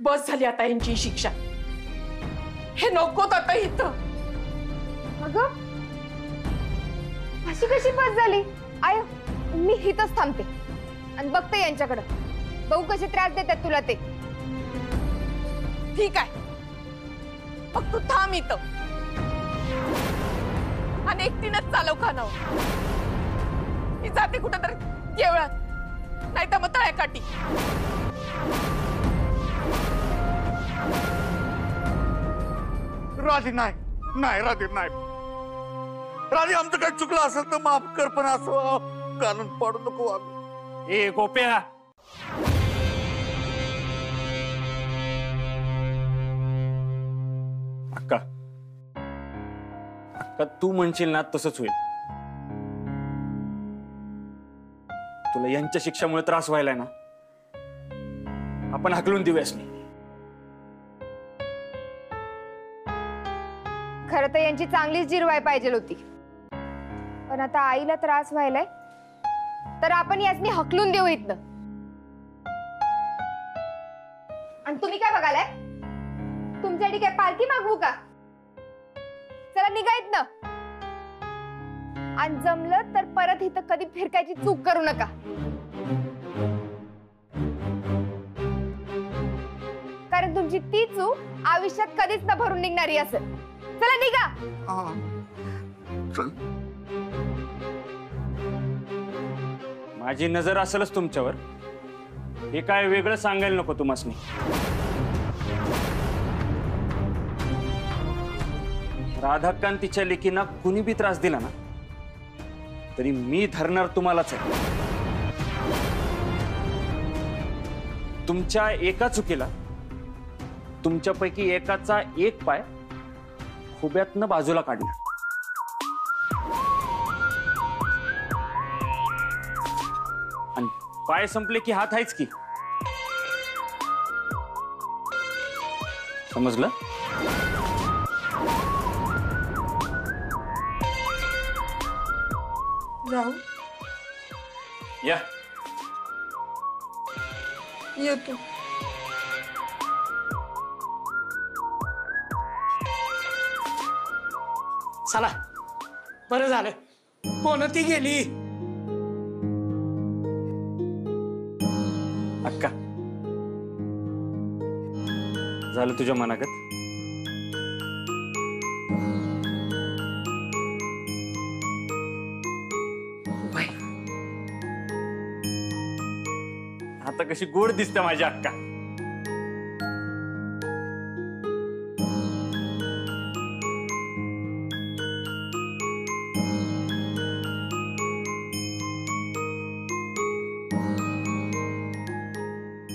बस झाली आता यांची शिक्षा। हे नकोत आता इथं। अगं अशी कशी बस झाली? आय मी इथंच थांबते आणि बघते यांच्याकडे, बघू कसे त्रास देतात तुला ते। ठीक आहे, मग तू थांब इथं आणि एकटीनच चालव खानावर। मी जाते कुठंतरी केवळात, नाही तर मग तळ्याकाठी। राधी नाही, नाही राधी नाही। राधी आमचं काही चुकलं असेल तर माफ कर, पण असं कानून पाडू नको आम्ही। ए गोप्या, अक्का अक्का तू म्हणशील ना तसंच होईल। तुला यांच्या शिक्षामुळे त्रास व्हायलाय ना, आपण हाकलून देऊयास नाही। खरं तर यांची चांगलीच जिरवाय पाहिजे होती, पण आता आईला त्रास व्हायलाय तर आपण यासनी हकलून देऊ इथनं। आणि तुम्ही काय बघालाय? तुमच्यासाठी काय पालखी मागवू का? चला निघा इथनं, आणि जमलं तर परत इथं कधी फिरकायची चूक करू नका। कारण तुमची ती चूक आयुष्यात कधीच न भरून निघणारी असेल। चला निघा। माझी नजर असेलच तुमच्यावर, हे काय वेगळं सांगायला नको तुम्हासनी। राधाकांत तिच्या लेकींना कुणी बी त्रास दिला ना तरी मी धरणार तुम्हालाच आहे। तुमच्या एका चुकीला तुमच्यापैकी एकाचा एक पाय खुब्यातनं बाजूला काढणार। आणि पाय संपले की हात आहेच की, समजलं? जाऊ या येतो। चला बरं झालं, कोण ती गेली? अक्का झालं तुझ्या मनागत? आता कशी गोड दिसते माझी अक्का।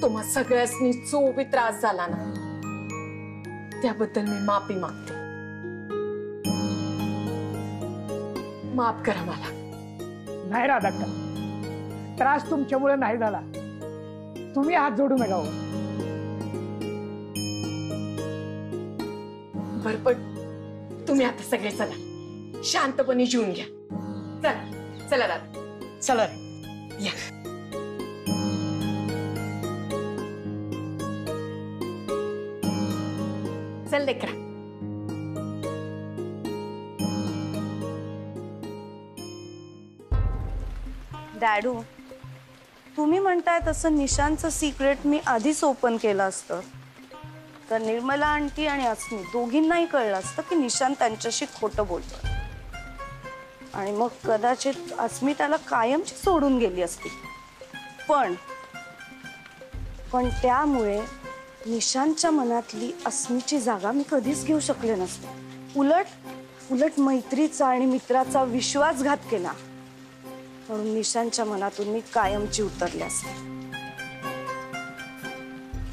तुम्हा सगळ्यांनी जो बी त्रास झाला ना त्याबद्दल मी माफी मागते। माफ करा मला। नाही राधाक्का, त्रास तुमच्यामुळे नाही झाला, तुम्ही हात जोडू नका। बर पण तुम्ही आता सगळे चला, शांतपणे जेवून घ्या। चला चला दादा, चला रे या। चल लेकरा। डॅडू, तुम्ही म्हणताय तसं निशांचं सिक्रेट मी आधीच ओपन केलं असतं तर निर्मला आंटी आणि अस्मी दोघींनाही कळलं असतं की निशांत त्यांच्याशी खोटं बोलतोय, आणि मग कदाचित अस्मी त्याला कायमची सोडून गेली असती। पण त्यामुळे निशांतच्या मनातली अस्मीची जागा मी कधीच घेऊ शकले नसते। उलट मैत्रीचा आणि मित्राचा विश्वासघात केला म्हणून निशांतच्या मनातून मी कायमची उतरले असते।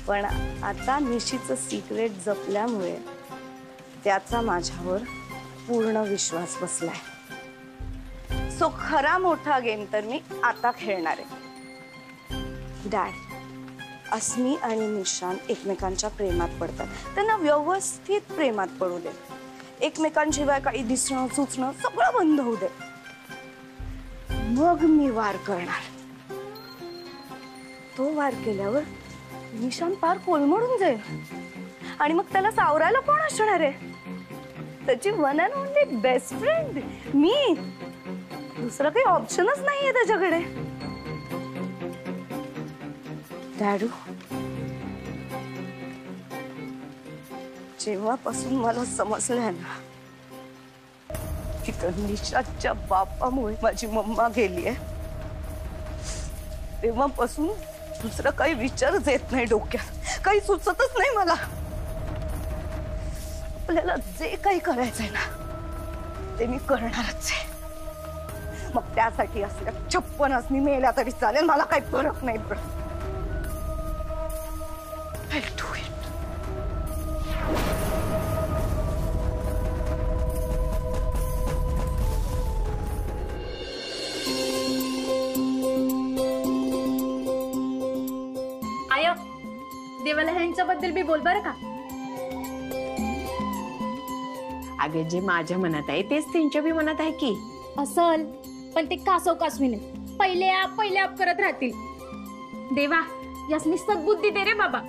पण आता निशीचं सिक्रेट जपल्यामुळे त्याचा माझ्यावर पूर्ण विश्वास बसलाय। सो खरा मोठा गेम तर मी आता खेळणार आहे। डॅड, अस्मी आणि निशांत एकमेकांच्या प्रेमात पडतात, त्यांना व्यवस्थित प्रेमात पडू दे। एकमेकांशिवाय काही दिसणं सुचणं सगळं बंद होऊ दे, मग मी वार करणार। तो वार केल्यावर निशान पार कोलमडून जाईल आणि मग त्याला सावरायला कोण असणार आहे? त्याची one and only best friend मी. दुसरं काही ऑप्शनच नाहीये त्याच्याकडे. डॅडू, जेव्हापासून मला समजलंय ना की निशाच्या बापामुळे माझी मम्मा गेलीये, तेव्हापासून दुसरं काही विचारच येत नाही डोक्यात. काही सुचतच नाही मला. आपल्याला जे काही करायचंय ना ते मी करणारच आहे. मग त्यासाठी असल्या 56 मी मेल्या तरी चालेल. मला काही फरक नाही पडत. I'll do it. आय देवाला ह्यांच्याबद्दल बी बोल बरं का. अगे जे माझ्या मनात आहे तेच त्यांच्या बी मनात आहे की. असल पण ते कासव कासवीने पहिले आप करत राहतील. देवा यासनी सद्बुद्धी दे रे बाबा.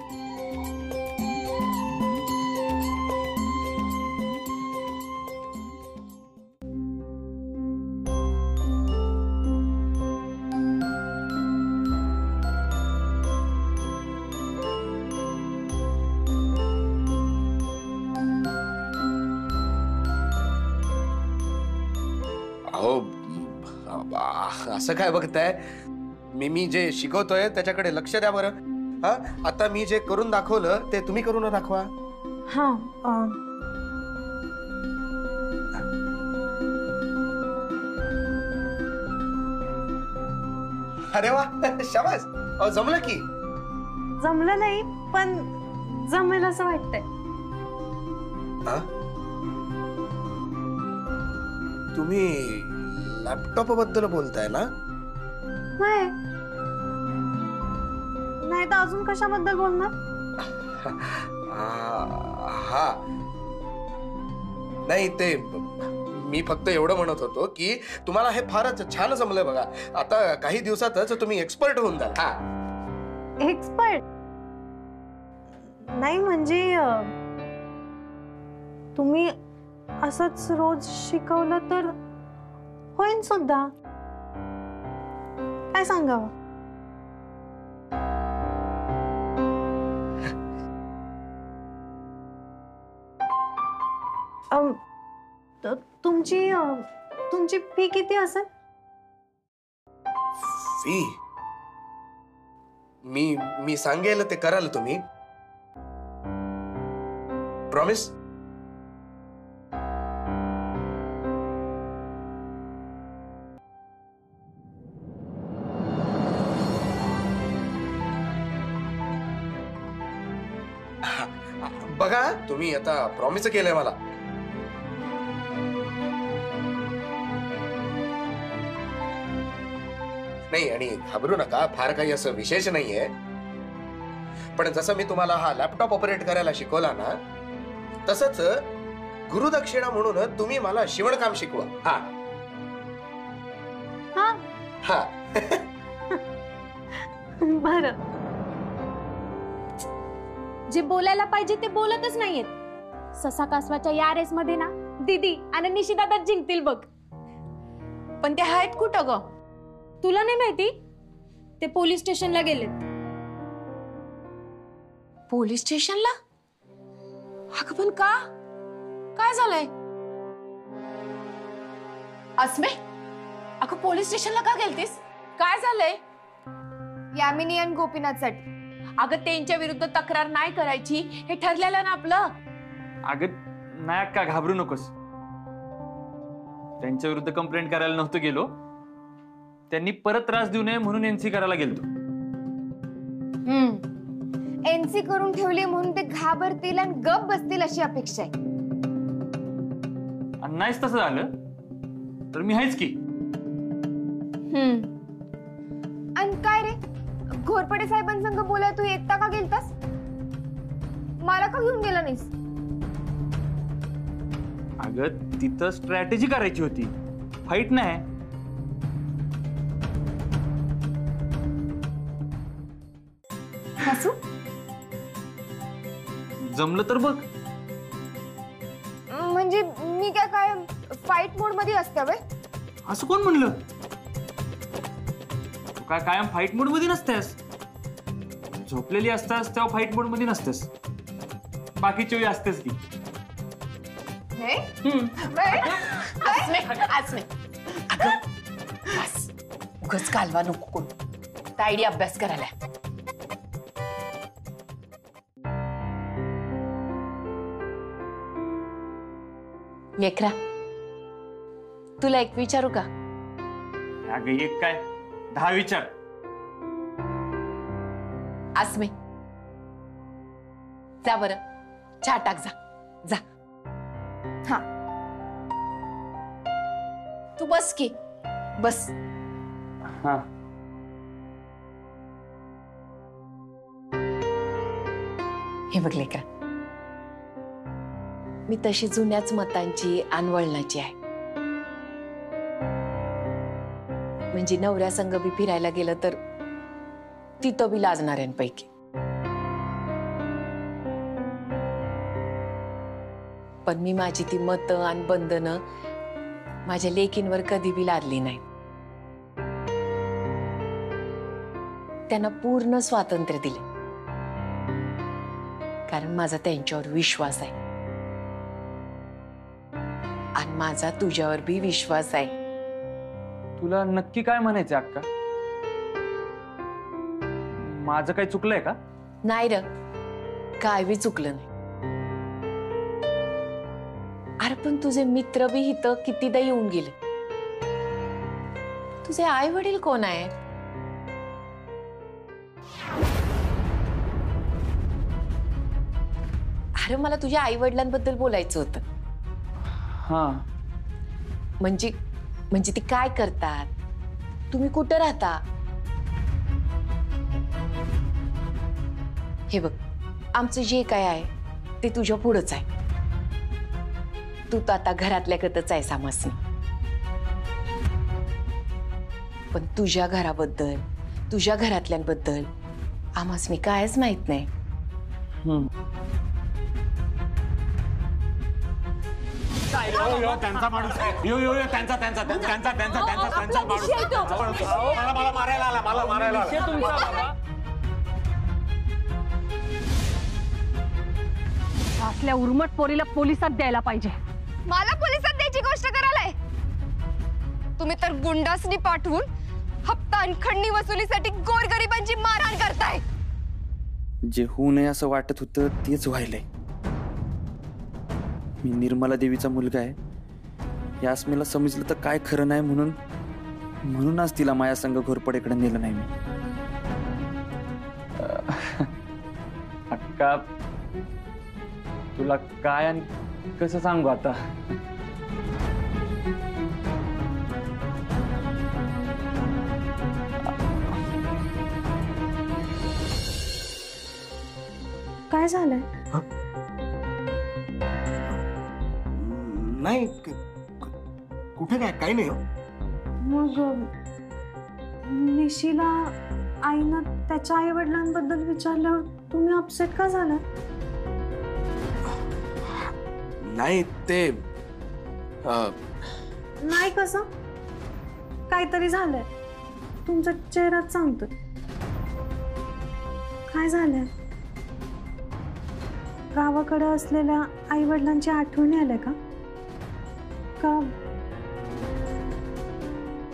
अहो असं काय बघताय? मी जे शिकवतोय त्याच्याकडे लक्ष द्या बरं. हा, आता मी जे करून दाखवलं ते तुम्ही करून दाखवा. हा अरे वा, शाबास. अहो जमलं की. जमलं नाही पण जमेल असं वाटतंय. हा? तुम्ही लॅपटॉप बद्दल बोलताय ना? नाही तर अजून कशाबद्दल बोलणार? हा नाही, ते मी फक्त एवढं म्हणत होतो की तुम्हाला हे फारच छान जमलंय बघा. आता काही दिवसातच तुम्ही एक्सपर्ट होऊन जाल. हा, एक्सपर्ट नाही म्हणजे तुम्ही असंच रोज शिकवलं तर होईन सुद्धा. काय सांगावं? तुमची फी किती असेल? फी मी सांगेल ते कराल तुम्ही? प्रॉमिस? बघा तुम्ही आता प्रॉमिस केलंय मला. नाही, आणि घाबरू नका, फार काही असं विशेष नाहीये. पण जसं मी तुम्हाला हा लॅपटॉप ऑपरेट करायला शिकवला ना, तसंच गुरुदक्षिणा म्हणून तुम्ही मला शिवणकाम शिकवा. हा हा हा बरं. जे बोलायला पाहिजे ते बोलतच नाहीयेत. ससा कासवाच्या या रेस मध्ये ना दीदी आणि निशिदादा जिंकतील बघ. पण ते आहेत कुठं ग? तुला नाही माहिती? ते पोलीस स्टेशनला गेलेत. पोलीस स्टेशनला? अगं पण का? काय झालंय? अस्मे, अगं पोलीस स्टेशनला का गेलतीस? काय झालंय? यामिनी आणि गोपीनाथसाठी. अगं त्यांच्या विरुद्ध तक्रार नाही करायची हे ठरलेलं ना आपलं. अगं नाही का, घाबरू नकोस. त्यांच्या विरुद्ध कंप्लेंट करायला नव्हतं गेलो. त्यांनी परत त्रास देऊ नये म्हणून एनसी करायला गेलतो. एनसी करून ठेवली म्हणून ते घाबरतील आणि गप बसतील अशी अपेक्षा आहे. आणि नाहीच तसं झालं तर मी आहेच की. आणि काय रे, घोरपडे साहेबांसंग बोलाय तू एकटा का गेलतास? मला का घेऊन गेला नाहीस? अगं तिथं स्ट्रॅटेजी करायची होती, फाईट नाही. हसू जमलं तर बघ. म्हणजे मी काय फाईट मोड मध्ये असते व्हय? असं कोण म्हणलं? तू काय कायम फाईट मोड मध्ये नसतेस. झोपलेली असतास तेव्हा फाईट मोड मध्ये नसतेस. बाकीच्या वेळी असतेस की. हे? आज नाही बस उगाच कालवा नको कोण तायडी अभ्यास करायला. लेकरा तुला एक विचारू का? अगं एक काय 10 विचार. आसमे जा बरं चहा टाक जा जा. हा तू बस की बस. हा हे बघ लेकरा मी तशी जुन्याच मतांची आणि वळणाची आहे. म्हणजे नवऱ्या संग बी फिरायला गेलं तर तिथं बी लाजणाऱ्यांपैकी. पण मी माझी ती मतं आणि बंधनं माझ्या लेकींवर कधी बी लादली नाही. त्यांना पूर्ण स्वातंत्र्य दिले कारण माझा त्यांच्यावर विश्वास आहे आणि माझा तुझ्यावर बी विश्वास आहे. तुला नक्की काय म्हणायचं अक्का? माझं काही चुकलंय का? नाही र काय बी चुकलं नाही. अरे पण तुझे मित्र बी इथं कितीदा येऊन गेले. तुझे आई वडील कोण आहे? अरे मला तुझ्या आई वडिलांबद्दल बोलायचं होतं. हा म्हणजे ती काय करतात? तुम्ही कुठं राहता? हे बघ आमचं जे काय आहे ते तुझ्या पुढंच आहे. तू तर आता घरातल्या गतच आहे सामसनी. पण तुझ्या घराबद्दल तुझ्या घरातल्यांबद्दल आम्हासनी कायच माहित नाही. त्यांचा माणूस त्यांचा मला मारायला आला. असल्या उर्मट पोरीला पोलिसात द्यायला पाहिजे. मला पोलिसात द्यायची गोष्ट करायलाय? तुम्ही तर गुंडासनी पाठवून हप्ता आणि खंडणी वसुलीसाठी गोरगरिबांची मारहाण करताय. जे होऊ नये असं वाटत होतं तेच व्हायलंय. मी निर्मला देवीचा मुलगा आहे या अस्मीला समजलं तर काय खरं नाही म्हणून आज तिला माया संघ घोरपडेकडे नेलं नाही मी. अक्का तुला काय आणि कसं सांगू आता? काय झालंय? नाही कुठे काय काही नाही. मग निशीला आईनं त्याच्या आई वडिलांबद्दल विचारल्यावर तुम्ही अपसेट का झाला? नाही ते नाही कसं? काहीतरी झालंय. तुमचा चेहराच सांगतोय. काय झालंय? गावाकडे असलेल्या आई वडिलांची आठवणी आल्या का?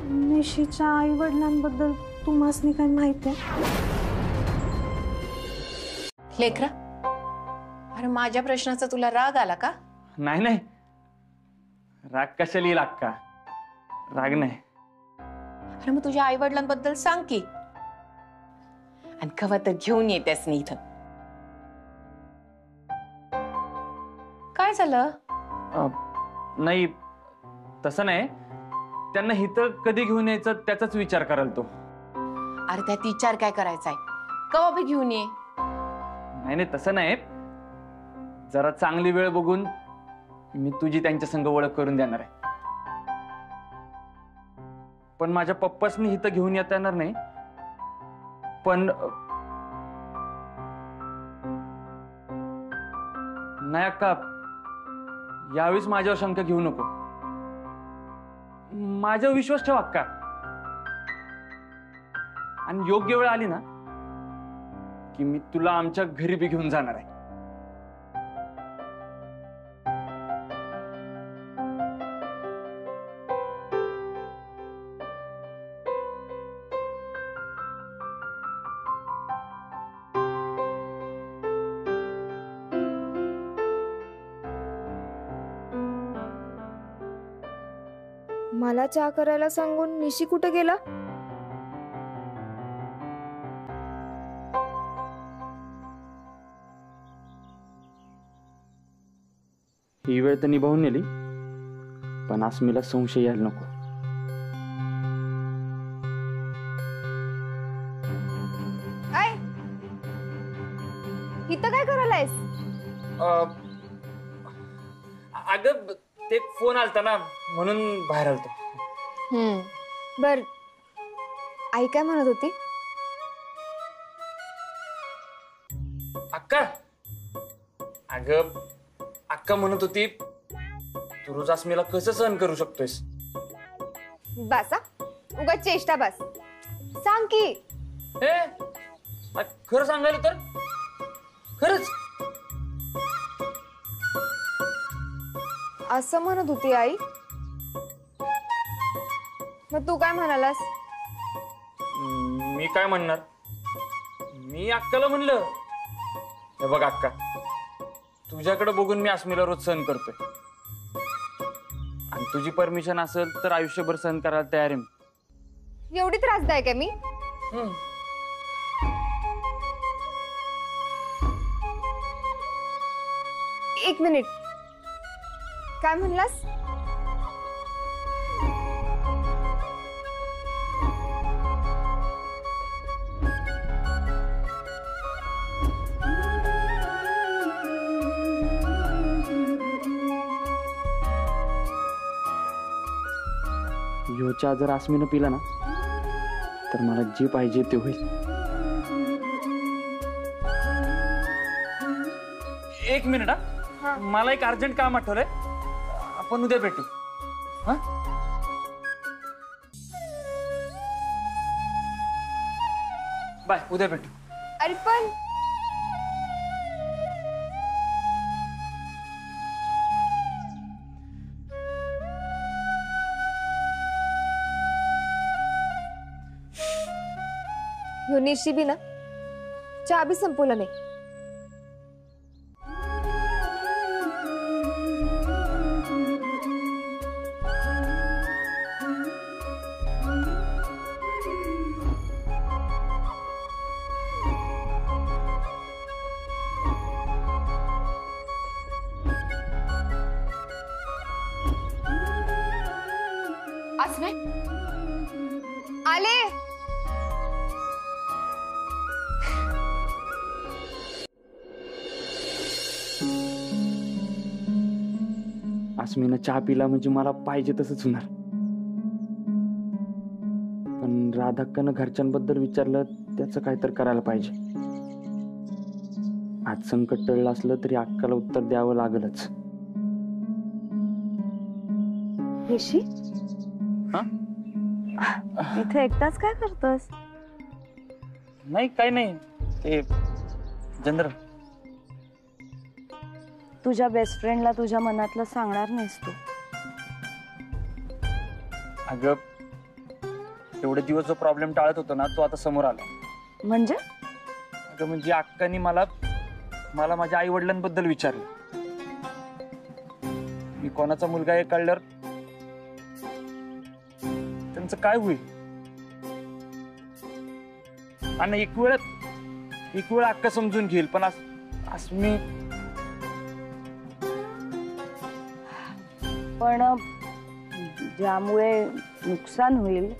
निशीच्या आई वडिलांबद्दल तुम्हासनी काही माहिती आहे? लेकरा अरे माझ्या प्रश्नाचा तुला राग आला का? नाही राग कशाला येईल अक्का? राग नाही. अरे मग तुझ्या आई वडिलांबद्दल सांग की. आणि कवा तर घेऊन येतेस मी इथं. काय झालं? नाही तसं नाही. त्यांना इथं कधी घेऊन यायचं त्याचाच विचार कराल तो. अरे त्यात विचार काय करायचा आहे? कवा बी घेऊन ये. नाही तसं नाही. जरा चांगली वेळ बघून मी तुझी त्यांच्या संग ओळख करून देणार आहे. पण माझ्या पप्पासनी इथं घेऊन येता येणार नाही. पण नाही अक्का, यावेळेस माझ्यावर शंका घेऊ नको. माझ्यावर विश्वास ठेव अक्का. आणि योग्य वेळ आली ना की मी तुला आमच्या घरी बी घेऊन जाणार आहे. मला चहा करायला सांगून निशी कुठे गेला? ही वेळ तर निभावून नेली, पण अस्मीला संशय यायला नको. काय इथं काय करायलायस? अगं ते फोन आलता ना म्हणून बाहेर आलतो. बर, आई काय म्हणत होती? अक्का, अगं अक्का म्हणत होती तू रोज अस्मीला कसं सहन करू शकतोयस. बासा उगा चेष्टा बस. सांग की. हे खरं सांगायला तर खरंच असं म्हणत होती आई. मग तू काय म्हणालास? मी काय म्हणणार, मी अक्काला म्हणलं हे बघ अक्का, तुझ्याकडे बघून मी अस्मीला रोज सहन करतोय आणि तुझी परमिशन असेल तर आयुष्यभर सहन करायला तयार आहे मी. एवढी त्रासदायक आहे मी? एक मिनिट, काय म्हणलास? ह्यो चहा जर अस्मीनं पिला ना तर मला जे पाहिजे ते होईल. एक मिनिट हा, मला एक अर्जंट काम आठवलंय. आपण उद्या भेटू. हा, बाय, उद्या भेटू. अरे पण ह्यो निशी बी ना चहा बी संपवला नाही. अस्मे, आले. अस्मीनं चहा पिला म्हणजे मला पाहिजे तसंच होणार. पण राधाक्कानं घरच्यांबद्दल विचारलं त्याचं काय तर करायला पाहिजे. आज संकट टळलं असलं तरी अक्काला उत्तर द्यावं लागलच. निशी, हा, इथे एकटाच काय करतोस? नाही काही नाही, ते जनरल. तुझ्या बेस्ट फ्रेंडला तुझ्या मनातलं सांगणार नाहीस तू? अगं एवढे दिवस जो प्रॉब्लेम टाळत होतो ना तो आता समोर आला. म्हणजे? अगं म्हणजे अक्कानी मला माझ्या आई वडिलांबद्दल विचारलं. मी कोणाचा मुलगा आहे कळल्यावर त्यांचं काय होईल. आणि एक वेळ अक्का समजून घेईल, पण असं मी पण ज्यामुळे नुकसान होईल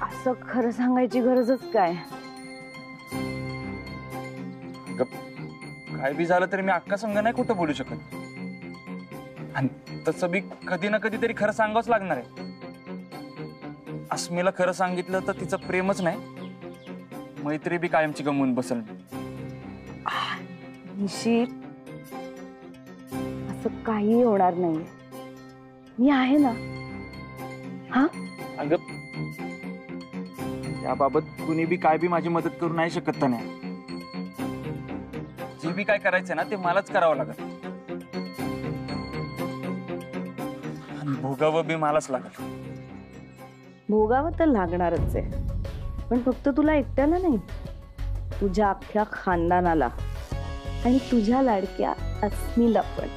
असं खरं सांगायची गरजच काय? काय बी झालं तरी मी अक्का संग नाही कुठं बोलू शकत. आणि तसं बी कधी ना कधी तरी खरं सांगावंच लागणार आहे. अस्मीला खरं सांगितलं तर तिचं प्रेमच नाही, मैत्री बी कायमची गमवून बसल. निशी, असं काही होणार नाही. मी आहे ना. हा अगं याबाबत कुणी बी काय बी माझी मदत करू नाही शकत तन्या. जे बी काय करायचं ना ते मलाच करावं लागेल आणि भोगावं बी मलाच लागेल. भोगावं तर लागणारच आहे, पण फक्त तुला एकट्याला नाही, तुझ्या अख्ख्या खानदानाला आणि तुझ्या लाडक्या अस्मीला पण.